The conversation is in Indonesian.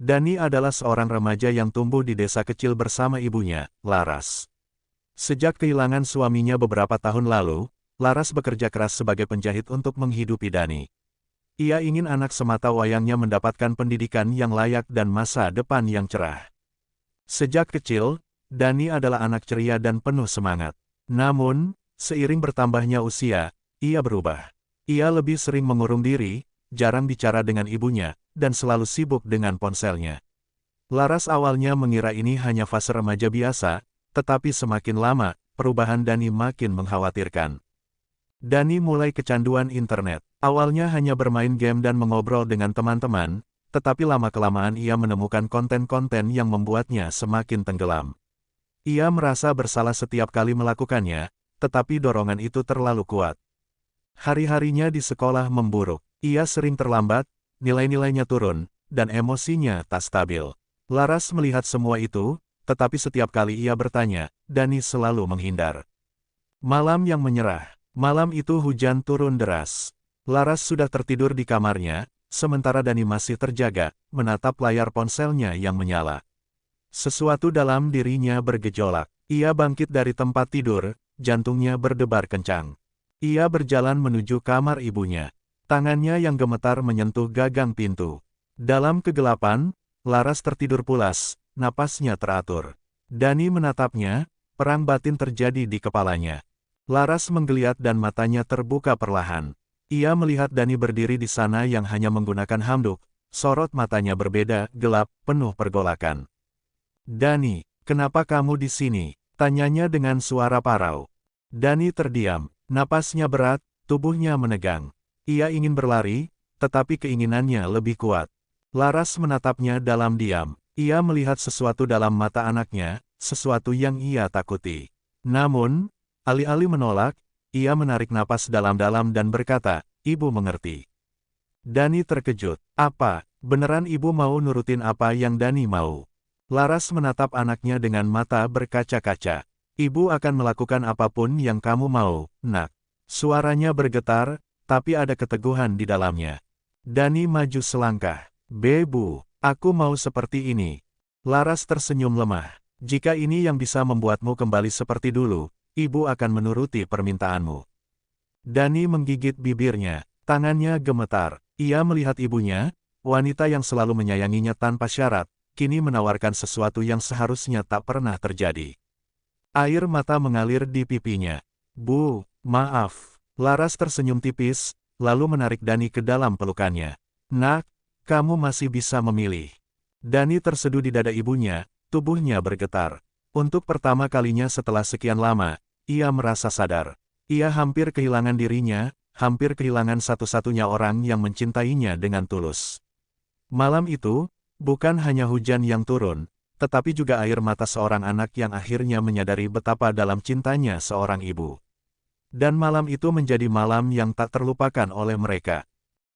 Dani adalah seorang remaja yang tumbuh di desa kecil bersama ibunya, Laras. Sejak kehilangan suaminya beberapa tahun lalu, Laras bekerja keras sebagai penjahit untuk menghidupi Dani. Ia ingin anak semata wayangnya mendapatkan pendidikan yang layak dan masa depan yang cerah. Sejak kecil, Dani adalah anak ceria dan penuh semangat. Namun, seiring bertambahnya usia, ia berubah. Ia lebih sering mengurung diri, jarang bicara dengan ibunya, dan selalu sibuk dengan ponselnya. Laras awalnya mengira ini hanya fase remaja biasa, tetapi semakin lama, perubahan Dani makin mengkhawatirkan. Dani mulai kecanduan internet. Awalnya hanya bermain game dan mengobrol dengan teman-teman, tetapi lama-kelamaan ia menemukan konten-konten yang membuatnya semakin tenggelam. Ia merasa bersalah setiap kali melakukannya, tetapi dorongan itu terlalu kuat. Hari-harinya di sekolah memburuk. Ia sering terlambat, nilai-nilainya turun, dan emosinya tak stabil. Laras melihat semua itu, tetapi setiap kali ia bertanya, Dani selalu menghindar. Malam yang menyerah. Malam itu hujan turun deras. Laras sudah tertidur di kamarnya, sementara Dani masih terjaga, menatap layar ponselnya yang menyala. Sesuatu dalam dirinya bergejolak. Ia bangkit dari tempat tidur, jantungnya berdebar kencang. Ia berjalan menuju kamar ibunya. Tangannya yang gemetar menyentuh gagang pintu. Dalam kegelapan, Laras tertidur pulas, napasnya teratur. Dani menatapnya, perang batin terjadi di kepalanya. Laras menggeliat dan matanya terbuka perlahan. Ia melihat Dani berdiri di sana yang hanya menggunakan handuk, sorot matanya berbeda, gelap, penuh pergolakan. Dani, kenapa kamu di sini? Tanyanya dengan suara parau. Dani terdiam, napasnya berat, tubuhnya menegang. Ia ingin berlari, tetapi keinginannya lebih kuat. Laras menatapnya dalam diam. Ia melihat sesuatu dalam mata anaknya, sesuatu yang ia takuti. Namun, alih-alih menolak, ia menarik napas dalam-dalam dan berkata, "Ibu mengerti." Dani terkejut. Apa, beneran ibu mau nurutin apa yang Dani mau? Laras menatap anaknya dengan mata berkaca-kaca. Ibu akan melakukan apapun yang kamu mau, nak. Suaranya bergetar, tapi ada keteguhan di dalamnya. Dani maju selangkah. Bebu, aku mau seperti ini. Laras tersenyum lemah. Jika ini yang bisa membuatmu kembali seperti dulu, ibu akan menuruti permintaanmu. Dani menggigit bibirnya. Tangannya gemetar. Ia melihat ibunya, wanita yang selalu menyayanginya tanpa syarat, kini menawarkan sesuatu yang seharusnya tak pernah terjadi. Air mata mengalir di pipinya. Bu, maaf. Laras tersenyum tipis, lalu menarik Dani ke dalam pelukannya. Nak, kamu masih bisa memilih. Dani terseduh di dada ibunya, tubuhnya bergetar. Untuk pertama kalinya setelah sekian lama, ia merasa sadar. Ia hampir kehilangan dirinya, hampir kehilangan satu-satunya orang yang mencintainya dengan tulus. Malam itu, bukan hanya hujan yang turun, tetapi juga air mata seorang anak yang akhirnya menyadari betapa dalam cintanya seorang ibu. Dan malam itu menjadi malam yang tak terlupakan oleh mereka.